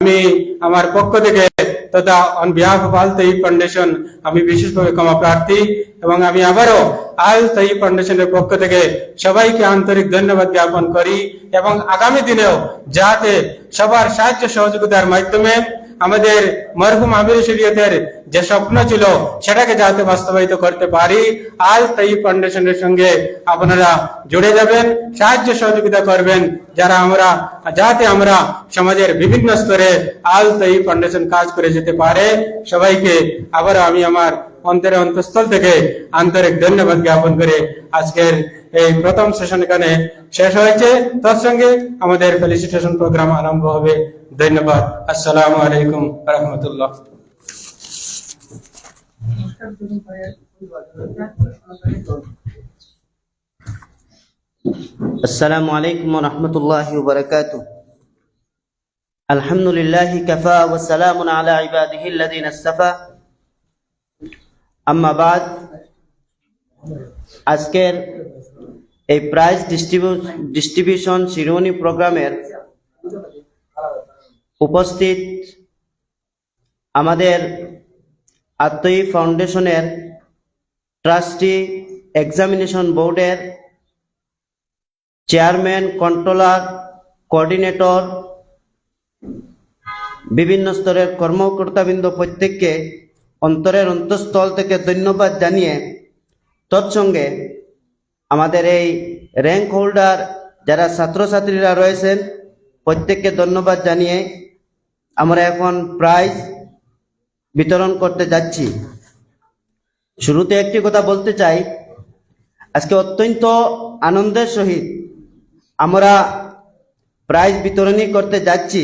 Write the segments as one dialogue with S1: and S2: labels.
S1: আমি আমার পক্ষ থেকে তথা on behalf of Al Taib foundation আমি বিশেষভাবে ক্ষমা প্রার্থী এবং আমি আবারও আল তাইব ফাউন্ডেশনের পক্ষ থেকে সবাইকে আন্তরিক ধন্যবাদ জ্ঞাপন করি এবং আগামী দিনেও যাতে সবার সাহায্য সহযোগিতার মাধ্যমে আমাদের মরহুম আমির শরীয়তের যে স্বপ্ন ছিল সেটাকে যাতে বাস্তবায়িত করতে পারি, আল তাইব ফাউন্ডেশনের সঙ্গে আপনারা জুড়ে যাবেন, সাহায্য সহযোগিতা করবেন, যাতে আমরা সমাজের বিভিন্ন স্তরে আল তাইব ফাউন্ডেশন কাজ করে যেতে পারে। সবাইকে আবার আমি আমার অন্তরের অন্তঃস্থল থেকে আন্তরিক ধন্যবাদ জ্ঞাপন করে আজকের এই প্রথম সেশন এখানে শেষ হয়েছে। তৎসঙ্গে আমাদের ফেলিসিটেশন প্রোগ্রাম আরম্ভ হবে। ধন্যবাদ। আসসালামু আলাইকুম ওয়া রাহমাতুল্লাহ।
S2: আসসালামু আলাইকুম ওয়া রাহমাতুল্লাহি ওয়া বারাকাতুহু। আলহামদুলিল্লাহি কাফা ওয়া সালামুন আলা ইবাদিহিল্লাযিনা ইসতাফা। আম্মা বাদ, আজকের এই প্রাইজ ডিস্ট্রিবিউশন শিরোমণি প্রোগ্রামের উপস্থিত আমাদের আত্মীয় ফাউন্ডেশনের ট্রাস্টি, এক্সামিনেশন বোর্ডের চেয়ারম্যান, কন্ট্রোলার, কোঅর্ডিনেটর, বিভিন্ন স্তরের কর্মকর্তাবৃন্দ প্রত্যেককে অন্তরের অন্তঃস্থল থেকে ধন্যবাদ জানিয়ে, তৎসঙ্গে আমাদের এই র্যাঙ্ক হোল্ডার যারা ছাত্রছাত্রীরা রয়েছেন প্রত্যেককে ধন্যবাদ জানিয়ে আমরা এখন প্রাইজ বিতরণ করতে যাচ্ছি। শুরুতে একটি কথা বলতে চাই, আজকে অত্যন্ত আনন্দের সহিত আমরা প্রাইজ বিতরণী করতে যাচ্ছি।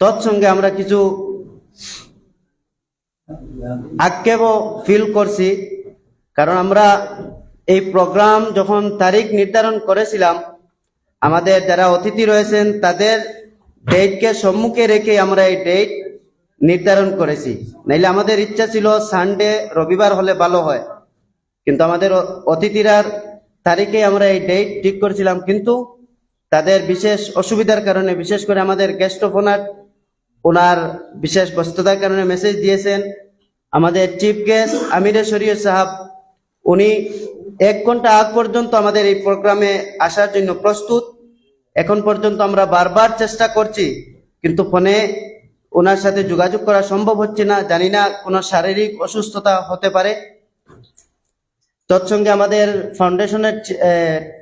S2: তৎসঙ্গে আমরা কিছু আক্ষেপও ফিল করছি, কারণ আমরা এই প্রোগ্রাম যখন তারিখ নির্ধারণ করেছিলাম, আমাদের যারা অতিথি রয়েছেন তাদের ডেটকে সম্মুখে রেখে আমরা এই ডেট নির্ধারণ করেছি। নাইলে আমাদের ইচ্ছা ছিল সানডে, রবিবার হলে ভালো হয়, কিন্তু আমাদের অতিথিরার তারিখে আমরা এই ডেট ঠিক করেছিলাম, কিন্তু তাদের বিশেষ অসুবিধার কারণে, বিশেষ করে আমাদের গেস্ট অফ অনার ওনার বিশেষ ব্যস্ততার কারণে মেসেজ দিয়েছেন। আমাদের চিফ গেস্ট আমিরে শরীয়ত সাহেব, উনি 1 ঘন্টা আগ পর্যন্ত আমাদের এই প্রোগ্রামে আসার জন্য প্রস্তুত। এখন পর্যন্ত আমরা বারবার চেষ্টা করছি, কিন্তু ফোনে ওনার সাথে যোগাযোগ করা সম্ভব হচ্ছে না। জানি না কোনো শারীরিক অসুস্থতা হতে পারে। তৎসঙ্গে আমাদের ফাউন্ডেশনের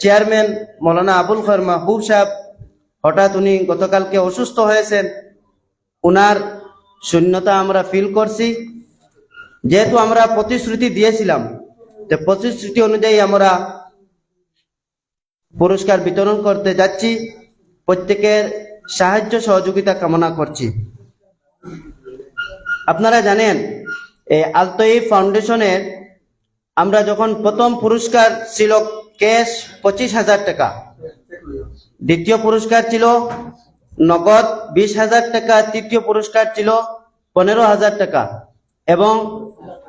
S2: চেয়ারম্যান মৌলানা আবুল খৈর মাহবুব সাহেব, হঠাৎ উনি গতকালকে অসুস্থ হয়েছেন, ওনার শূন্যতা আমরা ফিল করছি। যেহেতু আমরা প্রতিশ্রুতি দিয়েছিলাম, তো প্রতিশ্রুতি অনুযায়ী আমরা পুরস্কার বিতরণ করতে যাচ্ছি। প্রত্যেকের সাহায্য সহযোগিতা কামনা করছি। আপনারা জানেন এই আল তাইব ফাউন্ডেশনের আমরা যখন প্রথম পুরস্কার ছিল ক্যাশ 25,000 টাকা, দ্বিতীয় পুরস্কার ছিল নগদ 20,000 টাকা, তৃতীয় পুরস্কার ছিল 15,000 টাকা, এবং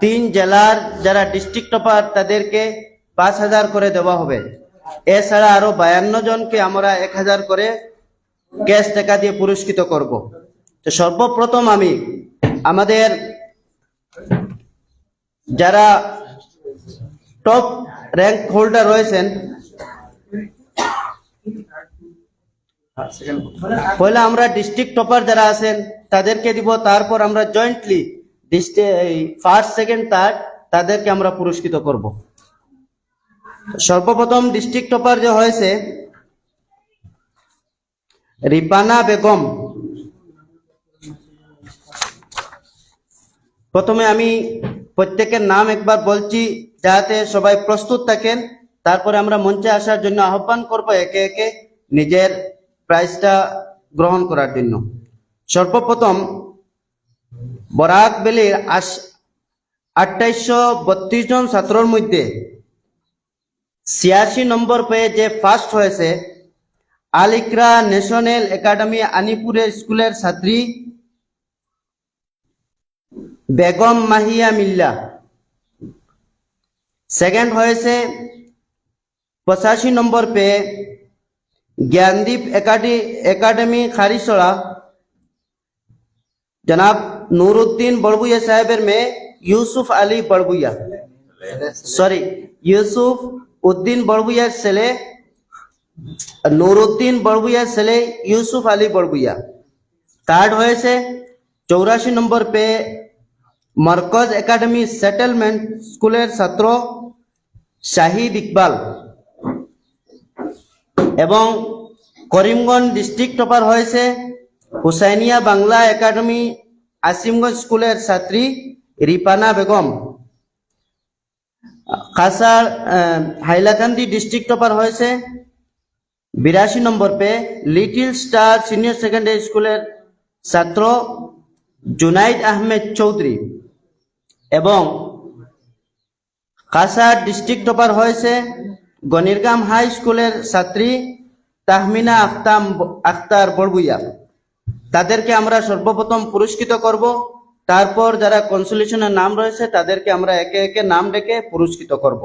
S2: 3 জেলার যারা ডিস্ট্রিক্ট টপার তাদেরকে 5,000 করে দেওয়া হবে। এছাড়া আরো 52 জনকে আমরা 1,000 করে ক্যাশ টাকা দিয়ে পুরস্কৃত করব। তো সর্বপ্রথম আমি আমাদের যারা টপ র্যাঙ্ক হোল্ডার রয়েছেন, পয়লা আমরা ডিস্ট্রিক্ট টপার যারা আছেন তাদেরকে দিব, তারপর আমরা জয়েন্টলি ফার্স্ট, সেকেন্ড, থার্ড তাদেরকে আমরা পুরস্কৃত করব। সর্বপ্রথম ডিস্ট্রিক্ট টপার যে হয়েছে রিপানা বেগম। প্রথমে আমি প্রত্যেকের নাম একবার বলছি যাতে সবাই প্রস্তুত থাকেন, তারপরে আমরা মঞ্চে আসার জন্য আহ্বান করব একে একে নিজের প্রাইজটা গ্রহণ করার জন্য। সর্বপ্রথম বরাক ভ্যালির 2832 জন ছাত্রর মধ্যে 86 নম্বর পেয়ে যে ফার্স্ট হয়েছে আল ইকরা ন্যাশনাল একাডেমি আনিপুরের স্কুলের ছাত্রী বেগম মাহিয়া মিল্লা। সেকেন্ড হয়েছে 85 নম্বর পেয়ে জ্ঞানদীপ একাডেমি খারিছড়া जनाब नूरुद्दीन बड़बुया साहेबर में यूसुफ अली बड़बुया सॉरी यूसुफ उद्दीन बड़बुया सेले नूरुद्दीन बड़बुया सेले यूसुफ अली बड़बुया। थर्ड হয়েছে 84 নম্বর पे मरकज एकेडमी सेटलमेंट स्कूलेर छात्र शाहिद इकबाल एवं करीमगंज डिस्ट्रिक्ट टपार হয়েছে हुसैनिया बांग्ला एकेडमी आसिमगंज स्कूलेर छात्री रिपाना बेगम। कासार हाइलाकांदी डिस्ट्रिक्ट टपार হয়েছে 82 নম্বর पे लिटिल स्टार सीनियर सेकेंडरी स्कूलेर छात्र जुनाइद आहमेद चौधरी एवं कासार डिस्ट्रिक्ट टपार হয়েছে गणिरगाम हाई स्कूलेर छात्री ताहमिना আক্তার বড়বুইয়া। তাদেরকে আমরা সর্বপ্রথম পুরস্কৃত করব, তারপর যারা কনসোলেশনের নাম রয়েছে তাদেরকে আমরা একে একে নাম ডেকে পুরস্কৃত করব।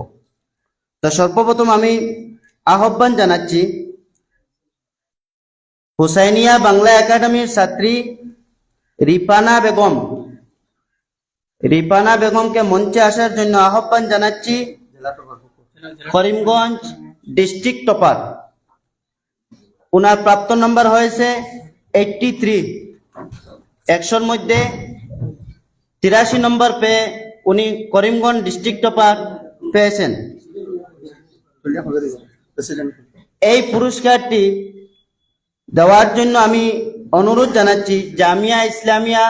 S2: তো সর্বপ্রথম আমি আহ্বান জানাচ্ছি হুসাইনিয়া বাংলা একাডেমির ছাত্রী রিপানা বেগমকে মঞ্চে আসার জন্য আহ্বান জানাচ্ছি। করিমগঞ্জ ডিস্ট্রিক্ট টপার, ওনার প্রাপ্ত নাম্বার হয়েছে 83, 100-র মধ্যে 83 নম্বর পেয়ে উনি করিমগঞ্জ ডিস্ট্রিক্ট টপার পেয়েছেন। এই পুরস্কারটি দেওয়ার জন্য আমি অনুরোধ জানাচ্ছি জামিয়া ইসলামিয়া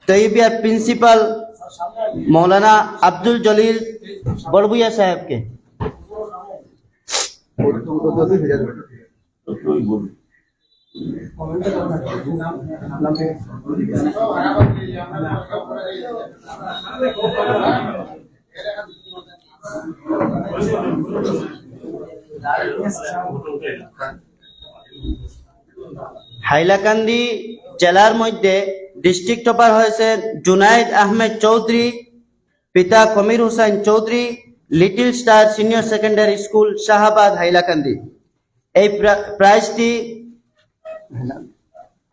S2: তৈয়বিয়ার প্রিন্সিপাল মৌলানা আব্দুল জলিল বড়বুইয়া সাহেবকে। হাইলাকান্দি জেলার মধ্যে ডিস্ট্রিক্ট টপার হয়েছে জুনাইদ আহমেদ চৌধুরী, পিতা Kamir Hussain Chowdhury, little star senior secondary school Shahabad Hailakandi. এই প্রাইজটি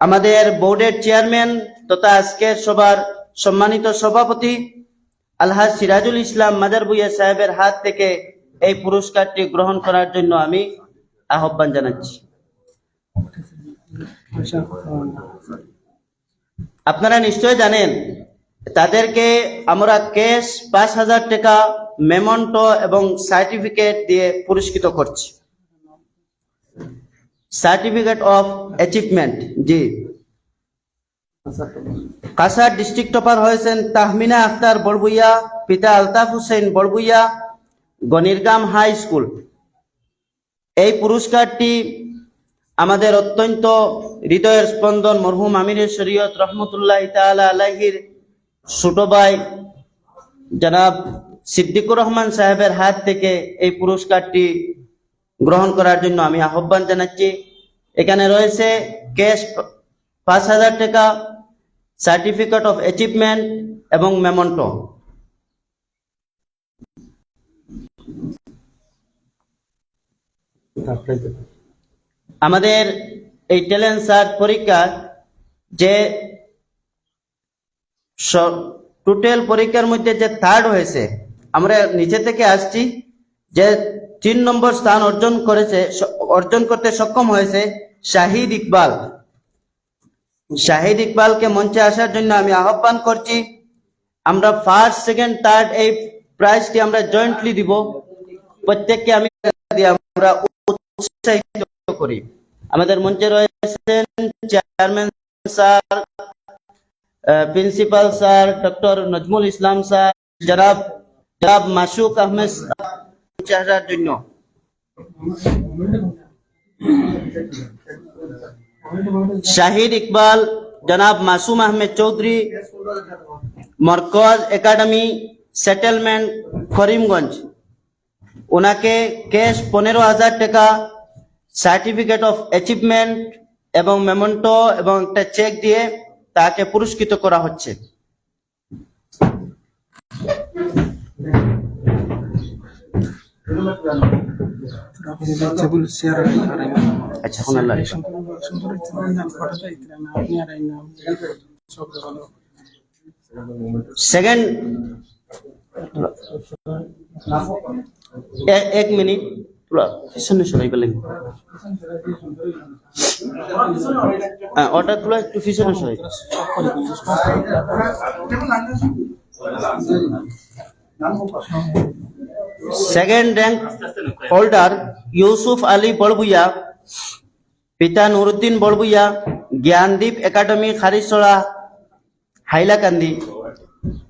S2: আমাদের বোর্ডের চেয়ারম্যান তথা আজকের সবার সম্মানিত সভাপতি আলহাজ সিরাজুল ইসলাম মাদার ভুঁইয়া সাহেবের হাত থেকে এই পুরস্কারটি গ্রহণ করার জন্য আমি আহ্বান জানাচ্ছি। আপনারা নিশ্চয় জানেন তাদেরকে আমরা ক্যাশ 5,000 টাকা, মেমন্টো এবং সার্টিফিকেট দিয়ে পুরস্কৃত করছি। Certificate of achievement. জি, কাসার ডিস্ট্রিক্ট টপার হয়েছেন তাহমিনা আক্তার বড়বুইয়া, পিতা আলতাফ হোসেন বড়বুইয়া, গণিরগাম হাই স্কুল। এই পুরস্কারটি আমাদের অত্যন্ত হৃদয়ের স্পন্দন মরহুম আমিরের শরীয়ত রহমতুল্লাহ তাআলা আলাইহির ছোট ভাই জনাব সিদ্দিকুর রহমান সাহেবের হাত থেকে এই পুরস্কারটি গ্রহণ করার জন্য আমি আহ্বান জানাচ্ছি। এখানে রয়েছে ক্যাশ 5,000 টাকা, সার্টিফিকেট অফ অ্যাচিভমেন্ট এবং মেমন্টো। আমাদের এই ট্যালেন্ট সার্চ পরীক্ষার যে টোটাল পরীক্ষার মধ্যে যে থার্ড হয়েছে, আমরা নিচে থেকে আসছি, যে 3 নম্বর স্থান অর্জন করতে সক্ষম হয়েছে শাহিদ ইকবাল। শাহিদ ইকবালকে মঞ্চে আসার জন্য আমি আহ্বান করছি। আমরা ফার্স্ট, সেকেন্ড, থার্ড এই প্রাইজটি আমরা জয়েন্টলি দিব। প্রত্যেককে আমি আমরা উৎসাহিত করি। আমাদের মঞ্চে রয়েছেন chairman sir, principal sir doctor Najmul Islam sir, জনাব মাসুক আহমেদ আসার জন্য। শাহিদ ইকবাল, জনাব মাসুম আহমেদ চৌধুরী, মরকজ একাডেমি সেটেলমেন্ট করিমগঞ্জ, ওনাকে ক্যাশ 15,000 টাকা, সার্টিফিকেট অফ অ্যাচিভমেন্ট এবং মেমন্টো এবং একটা চেক দিয়ে তাকে পুরস্কৃত করা হচ্ছে। আচ্ছা, সেকেন্ড, এক মিনিট, পিছনে সরাই পেলেন, ওটা তুলা একটু পিছনে সরাই। Second rank holder Yusuf Ali Barbhuiya, পিতা নুরুদ্দিন বড়ভুইয়া, জ্ঞানদীপ একাডেমি খারিছড়া হাইলাকান্দি,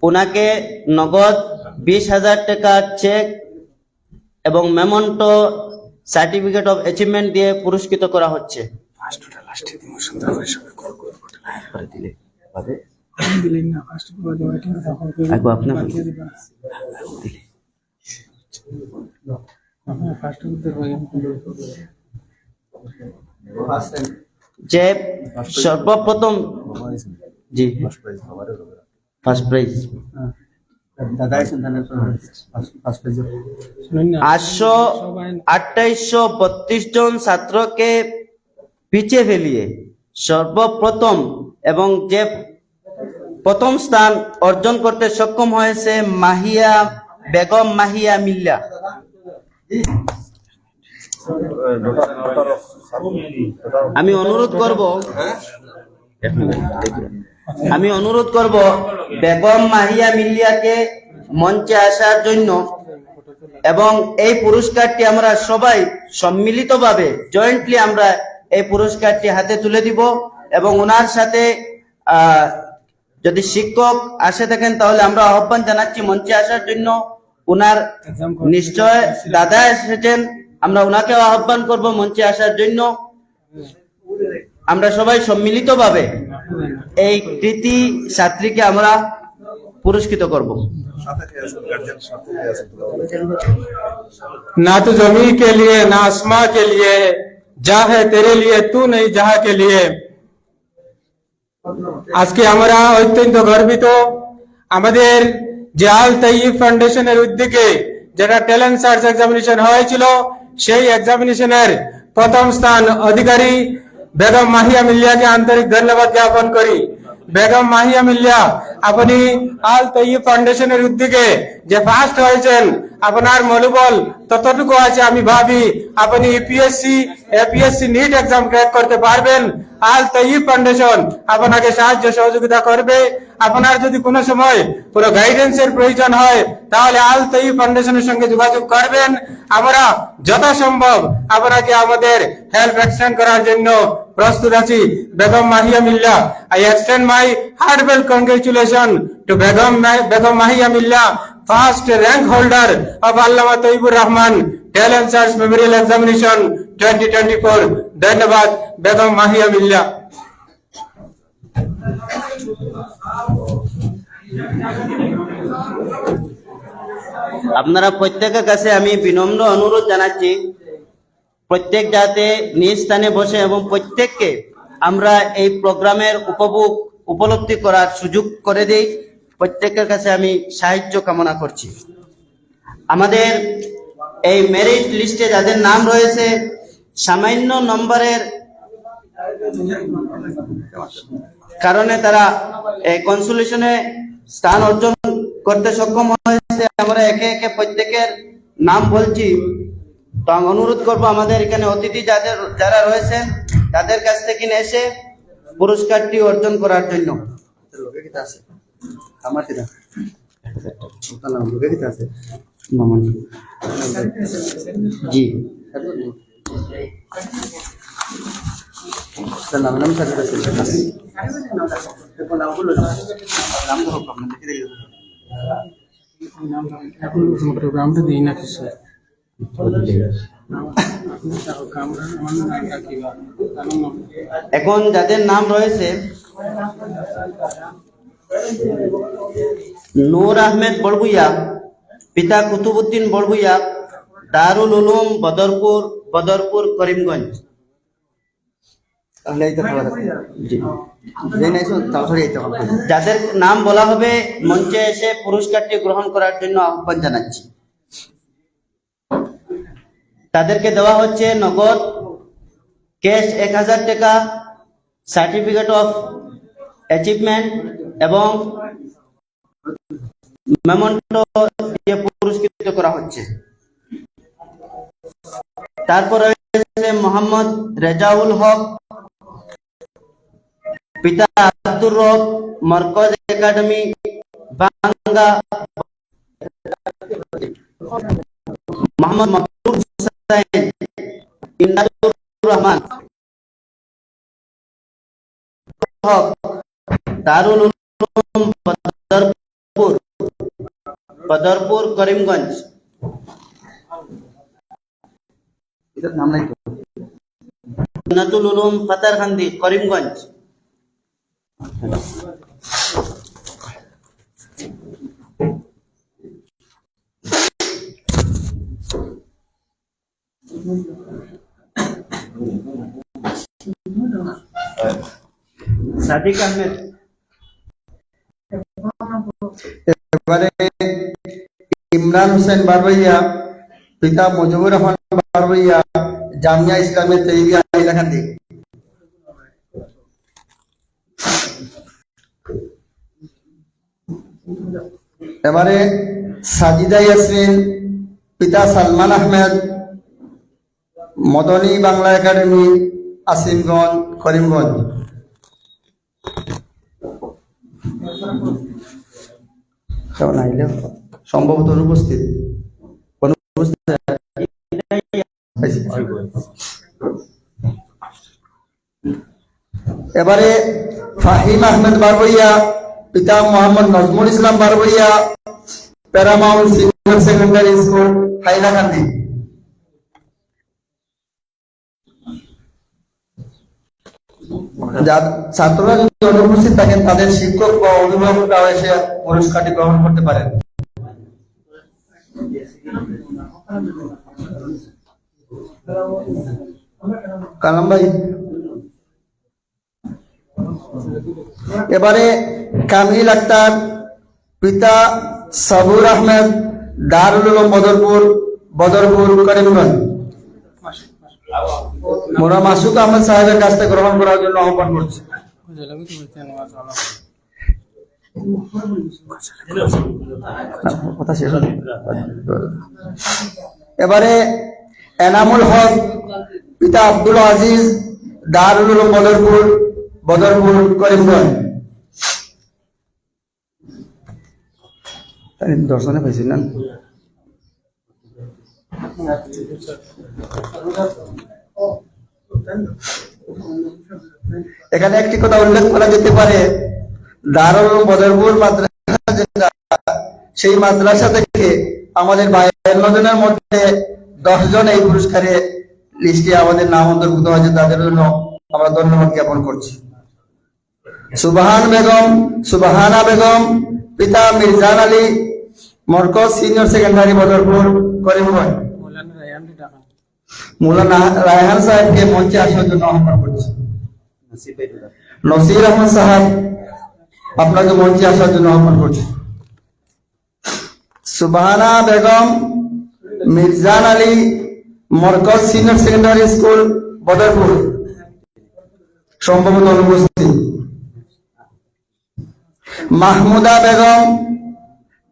S2: ওনাকে নগদ 20,000 টাকা চেক এবং মেমন্টো সার্টিফিকেট অফ অ্যাচিভমেন্ট দিয়ে পুরস্কৃত করা হচ্ছে। যে সর্বপ্রথম, জি ফার্স্ট প্রাইজ 2832 জন ছাত্রকে পিছিয়ে ফেলিয়ে সর্বপ্রথম এবং যে প্রথম স্থান অর্জন করতে সক্ষম হয়েছে বেগম মাহিয়া মিল্লা। আমি অনুরোধ করব বেগম মাহিয়া মিল্লাকে মঞ্চে আসার জন্য, এবং এই পুরস্কারটি আমরা সবাই সম্মিলিতভাবে জয়েন্টলি আমরা এই পুরস্কারটি হাতে তুলে দিব, এবং ওনার সাথে যদি শিক্ষক আসে থাকেন তাহলে আমরা আহ্বান জানাচ্ছি মঞ্চে আসার জন্য। ওনার নিশ্চয় দাদা এসেছেন, আমরা ওনাকেও আহ্বান করব মঞ্চে আসার জন্য। আমরা সবাই সম্মিলিতভাবে এই কৃতি ছাত্রীকে আমরা পুরস্কৃত করব।
S1: ना तो जमी के लिए ना आसमां के लिए, जा है तेरे लिए तू नहीं जहां के लिए। আজকে আমরা অত্যন্ত গর্বিত, আমাদের যে আল তাইয়িব ফাউন্ডেশনের উদ্যোগে যেটা ট্যালেন্ট সার্চ এক্সামিনেশন হয়েছিল, সেই এক্সামিনেশনের প্রথম স্থান অধিকারী বেগম মাহিয়া মিল্লাকে আন্তরিক ধন্যবাদ জ্ঞাপন করি। বেগম মাহিয়া মিল্লা, আপনি আল তাইয়িব ফাউন্ডেশনের উদ্যোগে যে ফার্স্ট হয়েছেন, আপনার মনোবল ততটুকু আছে আমি ভাবি আপনি UPSC APSC NEET exam crack করতে পারবেন। আল তাইয়িব ফাউন্ডেশন আপনাকে সাহায্য সহযোগিতা করবে। আপনার যদি কোনো সময় কোনো গাইডেন্সের প্রয়োজন হয় তাহলে আল তাইয়িব ফাউন্ডেশনের সঙ্গে যোগাযোগ করবেন। আমরা যথাসম্ভব আপনাকে আমাদের হেল্প এক্সটেন্ড করার জন্য প্রস্তুত আছি। বেগম মাহিয়া মিল্লা, I extend my heartfelt congratulations to Begum Mahia Milla, first rank holder of Allama Tayyibur Rahman Talent Search Memorial Examination 2024. ধন্যবাদ বেগম মাহিয়া মিল্লা।
S2: আপনারা প্রত্যেকের কাছে আমি বিনম্র অনুরোধ জানাচ্ছি, প্রত্যেক যাতে নিজ স্থানে বসে এবং প্রত্যেককে আমরা এই প্রোগ্রামের উপলব্ধি করার সুযোগ করে দেই। প্রত্যেকের কাছে আমি সাহায্য কামনা করছি। আমাদের এই মেরিট লিস্টে যাদের নাম রয়েছে, সামান্য নম্বরের কারণে তারা এই কনসোলেশনে স্থান অর্জন করতে সক্ষম হয়েছে, আমরা একে একে প্রত্যেকের নাম বলছি। তো আমি অনুরোধ করবো আমাদের এখানে অতিথি যারা রয়েছেন তাদের কাছ থেকে এসে পুরস্কারটি অর্জন করার জন্য। জি
S1: আমরা দিই না কিছু।
S2: এখন যাদের নাম রয়েছে, নূর আহমেদ বড়ভুইয়া, পিতা কুতুবুদ্দিন বড়ভুইয়া, দারুল উলুম বদরপুর করিমগঞ্জ। যাদের নাম বলা হবে মঞ্চে এসে পুরস্কারটি গ্রহণ করার জন্য আহ্বান জানাচ্ছি। তাদেরকে দেওয়া হচ্ছে নগদ ক্যাশ 1000 টাকা, সার্টিফিকেট অফ অ্যাচিভমেন্ট এবং মেমন্টো দিয়ে পুরস্কৃত করা হচ্ছে। তারপরে রয়েছে মোহাম্মদ রেজাউল হক, পিতা আব্দুর রব, মরকজ একাডেমি বাঙ্গা। মোহাম্মদ মকবুল হুসাইন, ইমদাদুর রহমান হক, দারুল উলুম বদরপুর করিমগঞ্জ। এটার নাম নাই তো, জান্নাতুল উলুম পাতারকান্দি করিমগঞ্জ। সাদিক আহমেদ।
S3: এবারে ইমরান হোসেন বারবইয়া, পিতা মুজিবুর রহমান বারবইয়া, জামিয়া ইসলামিয়া তৈরিয়া হাইলাকান্দি। এবারে সাজিদা ইয়াসমিন, পিতা সালমান আহমেদ, মদনী বাংলা একাডেমি আসিমগঞ্জ করিমগঞ্জ। সম্ভবত অনুপস্থিত। এবারে ফাহিম আহমেদ বারবইয়া, পিতা Mohammad Najmul Islam Barbhuiya, paramount senior secondary school Hailakandi. ছাত্ররা যদি অনুপস্থিত থাকেন তাদের শিক্ষক বা অভিভাবকরাও এসে পুরস্কারটি গ্রহণ করতে পারেন। কালাম ভাই। এবারে কামিল আক্তার, পিতা সাবুর আহমেদ, দারুল উলুম বদরপুর করিমগঞ্জ। মোরা মাসুক আহমদ সাহেবের কাছ থেকে গ্রহণ করার জন্য আহ্বান করছি। এবারে এনামুল হক, পিতা আব্দুল আজিজ, দারুল উলুম বদরপুর করিমগঞ্জ। দর্শনে পাইছি না। এখানে একটি কথা উল্লেখ করা যেতে পারে, দারুল উলুম বদরপুর মাদ্রাসা যেটা, সেই মাদ্রাসা থেকে আমাদের 52 জনের মধ্যে 10 জন এই পুরস্কারে লিস্টে আমাদের নাম অন্তর্ভুক্ত হয়েছে। তাদের জন্য আমরা ধন্যবাদ জ্ঞাপন করছি। সুবাহানা বেগম, পিতা মির্জান আলী, মরকজ সিনিয়র সেকেন্ডারি বদরপুর করিমগঞ্জ। মৌলানা রায়হান সাহেবকে মঞ্চে আসার জন্য আহ্বান করছি। নসির আহমদ সাহেব, আপনাকে মঞ্চে আসার জন্য আহ্বান করছি। Subhana Begum, Mirjan Ali, Markaz senior secondary school Badarpur, সম্ভবত অনুপস্থিত। মাহমুদা বেগম,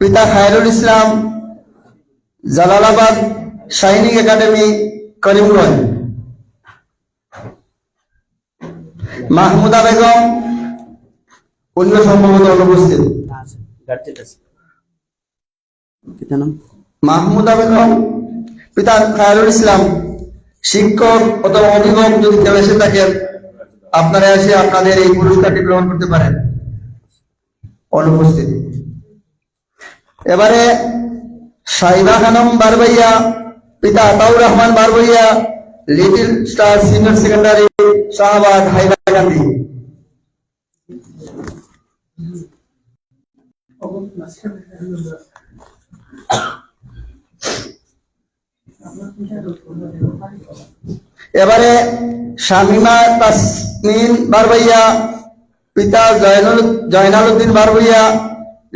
S3: পিতা খায়রুল ইসলাম, জালালাবাদ সৈনিক একাডেমি করিমগঞ্জ। মাহমুদা বেগম, অন্য সম্ভবত অনুপস্থিত। মাহমুদা বেগম, পিতা খায়রুল ইসলাম, শিক্ষক অথবা অভিভাবক যদি কেউ এসে থাকেন, আপনারা এসে আপনাদের এই পুরস্কারটি গ্রহণ করতে পারেন। অনুপস্থিত। এবারে সাইবা খানম বারবইয়া, পিতা Ataur Rahman Barbhuiya, little star senior secondary Shahbag Hailakandi. এবারে শামিমা তাসমিন বারবইয়া, পিতা Joynal Uddin Barbhuiya,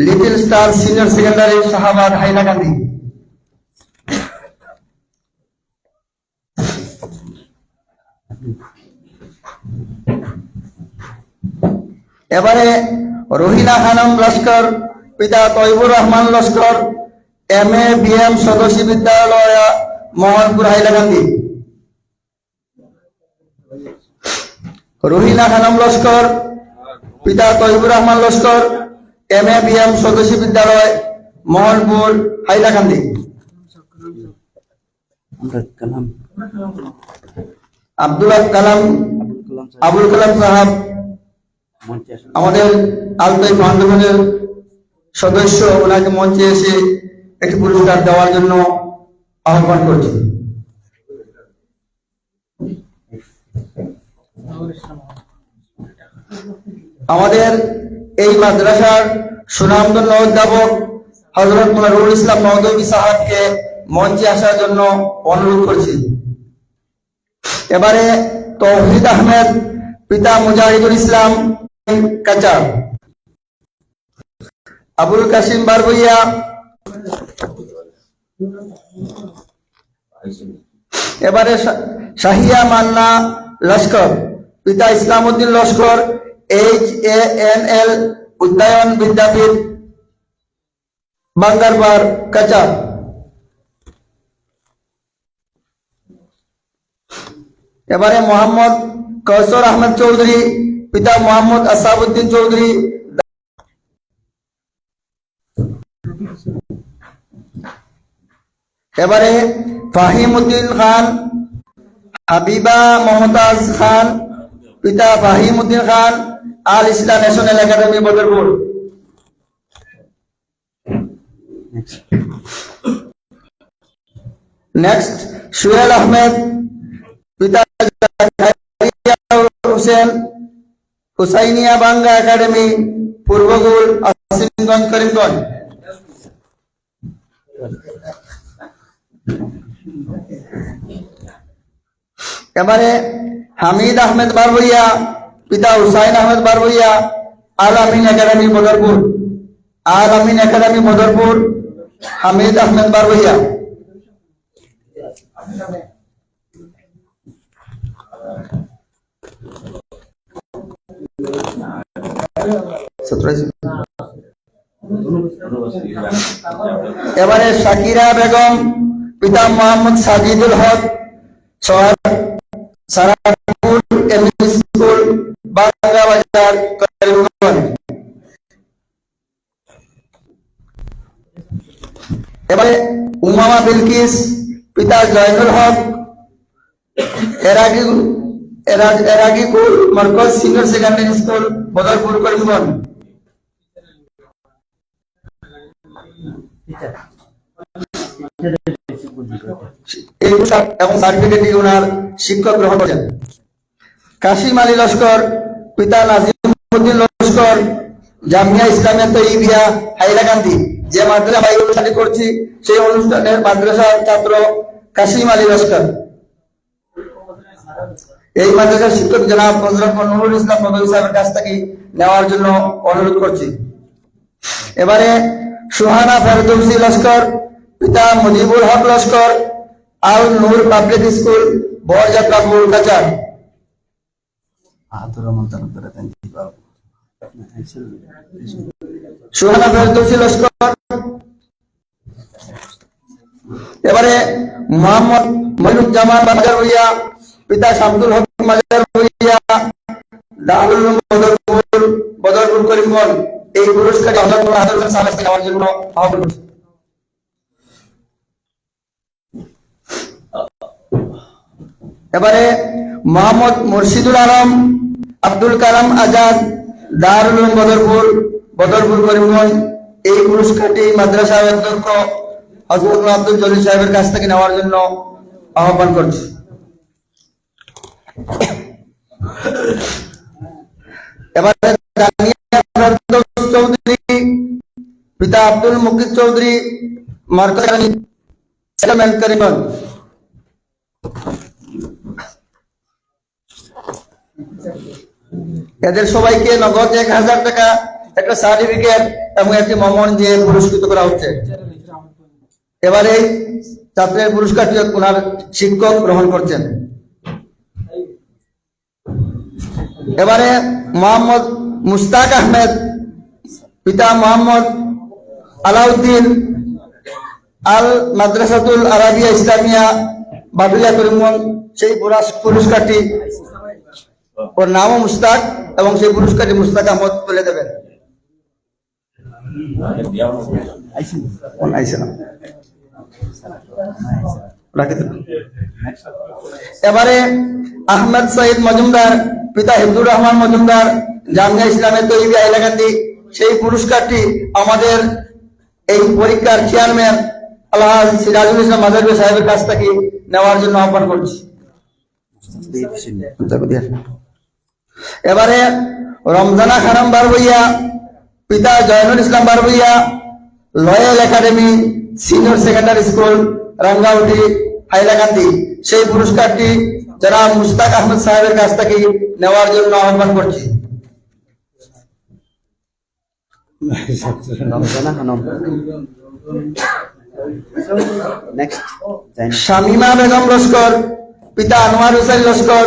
S3: little star senior secondary Shahbag Hailakandi. এবারে রহিনা খানম লস্কর, পিতা তৈবুর রহমান লস্কর, MA-BM সদস্য বিদ্যালয়, মোহনপুর, হাইলাকান্দি। রহিনা খানম লস্কর, পিতা তৈবুর রহমান লস্কর, MA-BM সদস্য বিদ্যালয়, মোহনপুর, হাইলাকান্দি। আব্দুল কালাম সাহাব আমাদের আলতাই ফাউন্ডেশনের সদস্য, ওনাকে মঞ্চে এসে একটি পুরস্কার দেওয়ার জন্য আহ্বান করছি। আমাদের এই মাদ্রাসার সুনামধন্য অধ্যাপক হযরত মুনারুল ইসলাম মওদুদী সাহেবকে মঞ্চে আসার জন্য অনুরোধ করছি। এবারে তৌহিদ আহমেদ, পিতা মুজাহিদুল ইসলাম কাচার। আবুল কাসিম বারবইয়া, এবারে শাহিয়া মান্না লস্কর, পিতা ইসলাম উদ্দিন লস্কর, HANL উদ্যায়ন বিদ্যাপীঠ, বাঙ্গারপাড়, কাচার। এবারে মোহাম্মদ কৌসর আহমেদ চৌধুরী, পিতা মোহাম্মদ আসাবউদ্দিন চৌধুরী। এবারে ফাহিমউদ্দিন খান, হাবিবা মমতাজ খান, পিতা Fahimuddin Khan, Al Islam national academy, Badarpur. Next Suhel Ahmed, পিতা হোসেন, হুসাইনিয়া বাংলা একাডেমি, পূর্বগুল, আসিমগঞ্জ, করিমগঞ্জ। এবারে হামিদ আহমেদ বারবইয়া, পিতা হুসাইন আহমেদ বারবইয়া, আল আমিন একাডেমি, বদরপুর। আল আমিন একাডেমি, বদরপুর, হামিদ আহমেদ বারবইয়া। এবারে শাকিরা বেগম, পিতা মোহাম্মদ সাজিদুল হক, সারাপুর এমএসি স্কুল, বাংলা বাজার, করিমগঞ্জ। এবারে উমামা বিলকিস, পিতা Joynul Haque, Eragikul Markaz senior secondary school, Badarpur, Karimganj. এবং সার্টিফিকেটটি ওনার শিক্ষক গ্রহণ করেন। কাশিম আলী লস্কর, পিতা নাজিমউদ্দিন লস্কর, জামিয়া ইসলামিয়া তৈয়িবিয়া, হাইলাকান্দি। যে মাদ্রাসা অনুষ্ঠান করছি সেই অনুষ্ঠানের মাদ্রাসার ছাত্র কাশিম আলী লস্কর। এই মাদ্রাসার শিক্ষক জনাব হযরত নুরুল ইসলাম মওদুদী সাহেবের কাছ থেকে নেওয়ার জন্য অনুরোধ করছি। এবারে সুহানা ফেরদৌসী লস্কর, পিতা মুজিবুল হক লস্কর, আল নূর পাবলিক স্কুল, বরযাত্রাপুর, কাচার। সুহানা ফেরদৌসী লস্কর। এবারে মোহাম্মদ মঈনুজ্জামান বাজার হইয়া, পিতা শামসুল হক বাজার হইয়া, দারুল উলুম বদরপুর, বদরপুর, করিমগঞ্জ। এই পুরস্কারটি নেওয়ার জন্য আহ্বান করছি। এবারে মোহাম্মদ মুর্শিদুল আলম, আব্দুল কালাম আজাদ, দারুল উলুম বদরপুর, বদরপুর, করিমগঞ্জ। এই পুরস্কারটি মাদ্রাসার অধ্যক্ষ হযরত আব্দুল জলিল সাহেবের কাছ থেকে নেওয়ার জন্য আহ্বান করছি। এবারে চৌধুরী, পিতা আব্দুল মুকিত চৌধুরী, মার্কজ সেটেলমেন্ট, করিমগঞ্জ। এদের সবাইকে নগদ 1000 টাকা, একটা সার্টিফিকেট এবং একটি মমন দিয়ে পুরস্কৃত করা হচ্ছে। এবারে ছাত্রের পুরস্কারটি ওনার শিক্ষক গ্রহণ করছেন। এবারে মোহাম্মদ মুস্তাক আহমেদ, পিতা মোহাম্মদ আলাউদ্দিন, আল মাদ্রাসাতুল আরাবিয়া ইসলামিয়া বাদুলিয়া করিমগঞ্জ, সেই পুরস্কারটি, ওর নামও মুস্তাক এবং সেই পুরস্কারটি মুস্তাক আহমদ তুলে দেবেন। এবারে আহমেদ সঈদ মজুমদার, পিতা হিফজুর রহমান মজুমদার, জামিয়া ইসলামের তৈরি হাইলাকান্দি, সেই পুরস্কারটি আমাদের এই পরীক্ষার চেয়ারম্যান আলহাজ সিরাজুল ইসলাম মাজারবি সাহেবের কাছ থেকে নেওয়ার জন্য আহ্বান করছি। এবারে রমজানা খানম বারবইয়া, পিতা Joynul Islam Barbhuiya, loyal academy senior secondary school Rangauti Hailakandi, সেই পুরস্কারটি যারা মুস্তাক আহমেদ সাহেবের কাছ থেকে নেওয়ার জন্য আহ্বান করছি। শামিমা বেগম লস্কর, পিতা Anwar Hossain Laskar,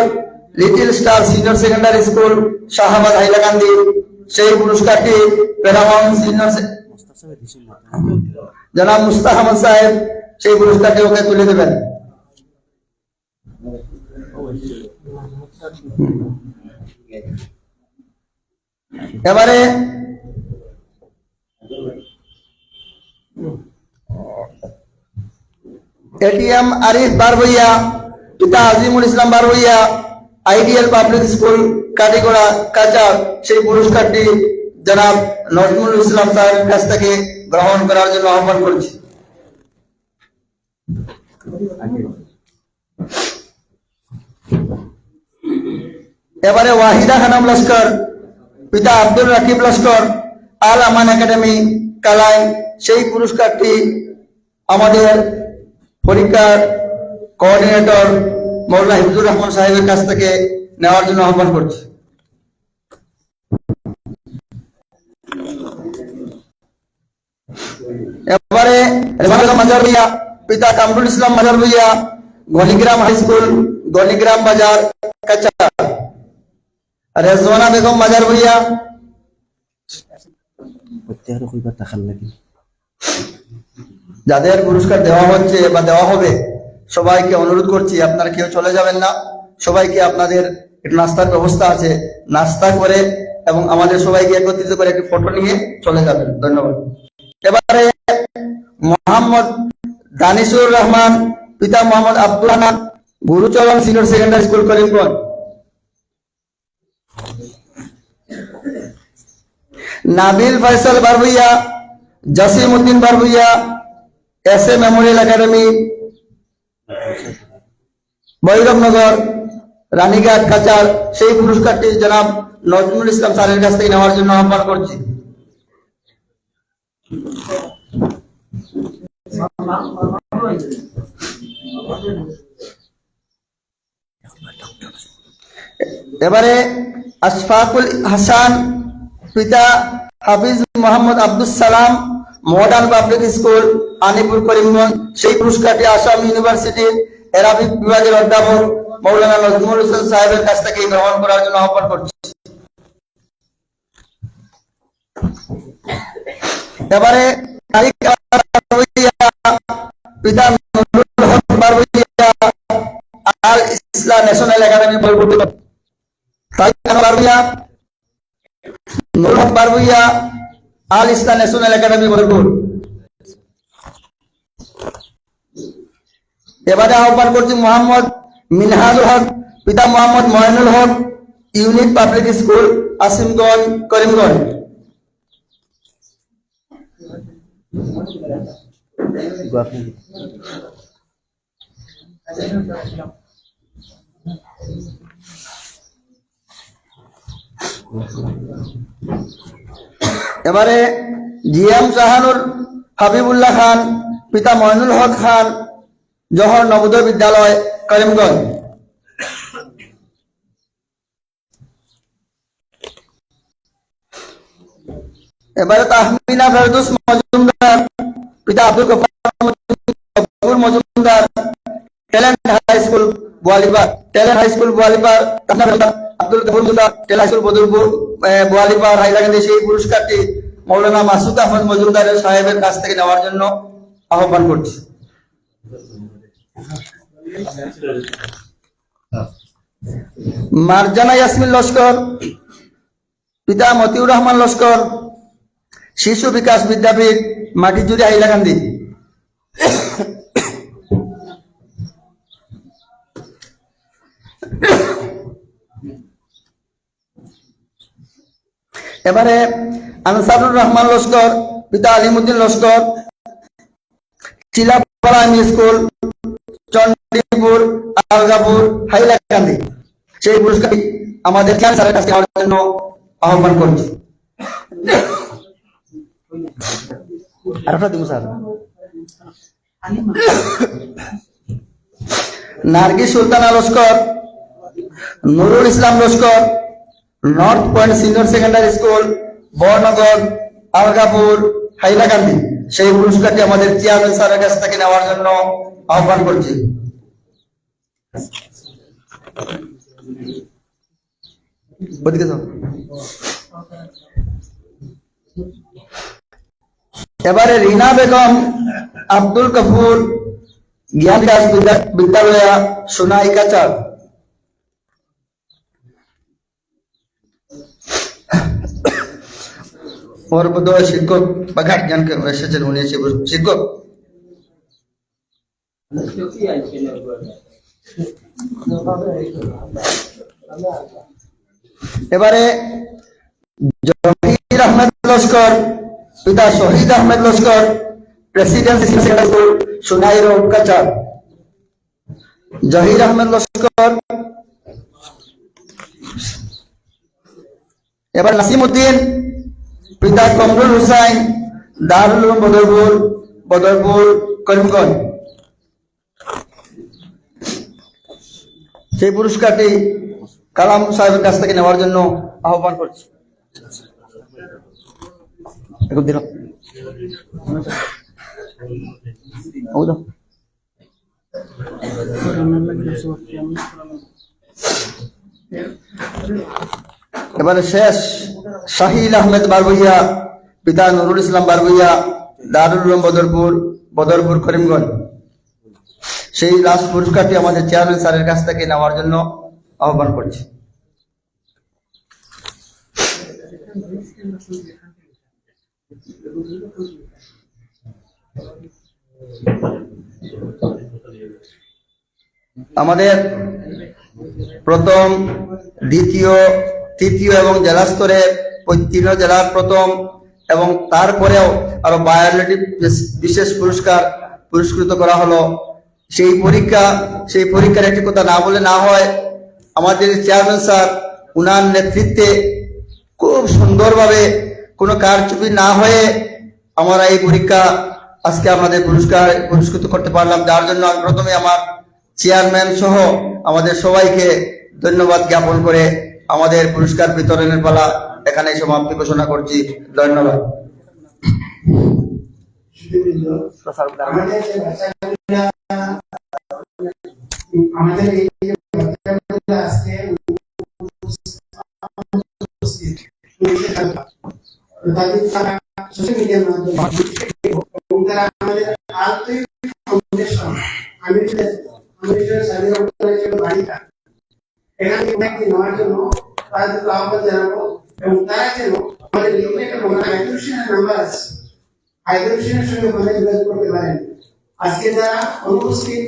S3: little star senior secondary school Shahabad Hailakandi, সেই পুরস্কারটি প্যারামাউন্ট সিনিয়র জনাব মুস্তাক আহমদ সাহেব সেই পুরস্কারটি ওকে তুলে দেবেন। এবারে এটিএম আরিফ বারবইয়া, পিতা আজিমুল ইসলাম বারবইয়া, আইডিয়াল পাবলিক স্কুল কাটিগড়া কাচার, সেই পুরস্কারটি জনাব নজমুল ইসলাম স্যারের কাছ থেকে গ্রহণ করার জন্য আহ্বান করছি। এবারে ওয়াহিদা খানম লস্কর, পিতা আব্দুল রাকিব লস্কর, আল আমান একাডেমি কালাই, সেই পুরস্কারটি আমাদের পরীক্ষার কোঅর্ডিনেটর মৌলানা হিফজুর রহমান সাহেবের কাছ থেকে নেওয়ার জন্য আহ্বান করছি। এবারে মাজার ভুইয়া, পিতা কামরুল ইসলাম মাজার ভুইয়া, গণিগ্রাম হাই স্কুল গণিগ্রাম বাজার কাচার, রেজওয়ানা বেগম মাজার ভুইয়া। যাদের পুরস্কার দেওয়া হচ্ছে বা দেওয়া হবে সবাইকে অনুরোধ করছি আপনারা কেউ চলে যাবেন না, সবাইকে আপনাদের একটু নাস্তার ব্যবস্থা আছে, নাস্তা করে এবং আমাদের সবাইকে একত্রিত করে একটি ফটো নিয়ে চলে যাবেন। ধন্যবাদ। এবারে মোহাম্মদ দানিসুর রহমান, পিতা Mohammad Abdul Hannan, Gurucharan senior secondary school Karimganj. Nabil Faisal Barbhuiya, Jasim Uddin Barbhuiya, S A memorial academy Bairabnagar Ranighat Cachar, সেই পুরস্কারটি জনাব নজরুল ইসলাম স্যারের কাছ থেকে নেওয়ার জন্য আহ্বান করছি। এবারে আশফাকুল হাসান, পিতা হাফিজ Mohammad Abdul Salam, modern public school Anipur Karimganj, সেই পুরস্কারটি আসাম ইউনিভার্সিটির অ্যারাবিক বিভাগের অধ্যাপক মৌলানা নজমুল হোসেন সাহেবের কাছ থেকে গ্রহণ করার জন্য আহ্বান করছি। এবারে পিতা Nurul Haque Barbhuiya, Al Islam national academy Bolpur, Nurul Haque Barbhuiya, Al Islam national academy Bolpur. এবারে আহ্বান করছি মোহাম্মদ মিনহাজুল হক, পিতা Mohammad Moinul Haque, unit public school Asimganj Karimganj. এবারে জিএম জাহানুর হাবিবুল্লাহ খান, পিতা ময়নুল হক খান, জহর নবোদয় বিদ্যালয় করিমগঞ্জ। এবারে তাহমিনা ফেরদৌস মজুমদার, পিতা Abdul Gafur Majumdar, talent high school Boalipar, Abdul Gafur Majumdar টেলাইসুল বদরপুর বোয়ালিপাড় হাইলাকান্দি, সেই পুরস্কারটি মৌলানা মাসুদ আহমদ মজুমদারের সাহেবের কাছ থেকে নেওয়ার জন্য আহ্বান করছি। মারজানা ইয়াসমিন লস্কর, পিতা মতিউর রহমান লস্কর, শিশু বিকাশ বিদ্যাপীঠ, মাটিজুরি, হাইলাকান্দি। এবারে আনসারুর রহমান লস্কর, পিতা আলিমুদ্দিন লস্কর, চিলাপাড়া স্কুল, চন্ডীপুর, আলগাপুর, হাইলাকান্দি, সেই পুরস্কার আমাদের স্যারের কাছে নেওয়ার জন্য আহ্বান করছি। Nargis Sultana Laskar, Nurul Islam Laskar, north point senior secondary school, Baranagar, Algapur, Hailakandi, সেই পুরস্কারটি আমাদের চেয়ারম্যান স্যারের কাছ থেকে নেওয়ার জন্য আহ্বান করছি। এবারে রিনা বেগম, আব্দুল গফুর জ্ঞান বিকাশ বিদ্যালয়া, সোনাইকাচার। পরবর্তী শিক্ষক বা গার্জিয়ান এসেছেন, উনি এসে শিক্ষক। এবারে জহির আহমেদ লস্কর, পিতা Shahid Ahmed Laskar, presidency secondary school, Sonai road, Cachar. Zahir Ahmed Laskar. এবার নাসিম উদ্দিন, পিতা কমরুল হুসাইন, দারুল উলুম বদরপুর, বদরপুর, করিমগঞ্জ, সেই পুরস্কারটি কালাম সাহেবের কাছ থেকে নেওয়ার জন্য আহ্বান করছি। এবারে শেষ শাহিল আহমেদ বারবইয়া, পিতা নুরুল ইসলাম বারবইয়া, দারুল উলুম বদরপুর, বদরপুর, করিমগঞ্জ, সেই লাস্ট পুরস্কারটি আমাদের চেয়ারম্যান স্যারের কাছ থেকে নেওয়ার জন্য আহ্বান করছি। আমাদের প্রথম, দ্বিতীয়, তৃতীয় এবং জেলা স্তরে প্রত্যেক জেলার প্রথম এবং তারপরেও আরো বায়োলজি বিশেষ পুরস্কার পুরস্কৃত করা হলো। সেই পরীক্ষার একটি কথা না বলে না হয়, আমাদের চেয়ারম্যান স্যার উনার নেতৃত্বে খুব সুন্দরভাবে কোনো কারচুপি না হয়ে আমরা এই পরীক্ষা আজকে আমাদের পুরস্কৃত করতে পারলাম, যার জন্য আমি প্রথমে আমার চেয়ারম্যান সহ আমাদের সবাইকে ধন্যবাদ জ্ঞাপন করে আমাদের পুরস্কার বিতরণের পালা এখানে সমাপ্তি ঘোষণা করছি। ধন্যবাদ।
S4: আমাদের এই আজকে সোশ্যাল মিডিয়ার মাধ্যমে আমাদের আন্তরিক ফাউন্ডেশন এখান থেকে নেওয়ার জন্য তাদের আহ্বান জানাবো এবং তারা যেন আমাদের নাম্বার আছে, হাইড্রোজেনের সঙ্গে যোগাযোগ করতে পারেন। আজকে যারা অনুপস্থিত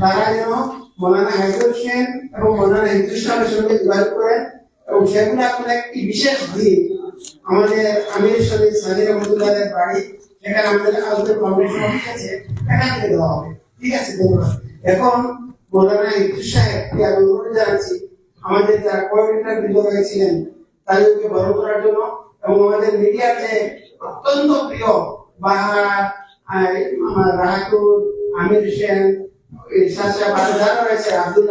S4: তারা যেন মৌলানা হাইড্রোজেন এবং মৌলানা হিন্দুস্তানের সঙ্গে যোগাযোগ করেন এবং সেগুলো আপনার একটি বিশেষ দিন আমাদের আমিরের সাথে সানি রহমতুল্লাহের বাড়ি, এখানে আমাদের ফাউন্ডেশন অফিস আছে, এখান থেকে দেওয়া হবে। ঠিক আছে, ধন্যবাদ। এখন মৌলানা ইদ্রিস সাহেবকে আমি অনুরোধ জানাচ্ছি আমাদের যারা কোঅর্ডিনেটর বিভাগে ছিলেন তাদেরকে বরণ করার জন্য এবং আমাদের মিডিয়ার যে অত্যন্ত প্রিয় বা আমার রাহাতুল, আমির হোসেন, সাথে যারা রয়েছে আব্দুল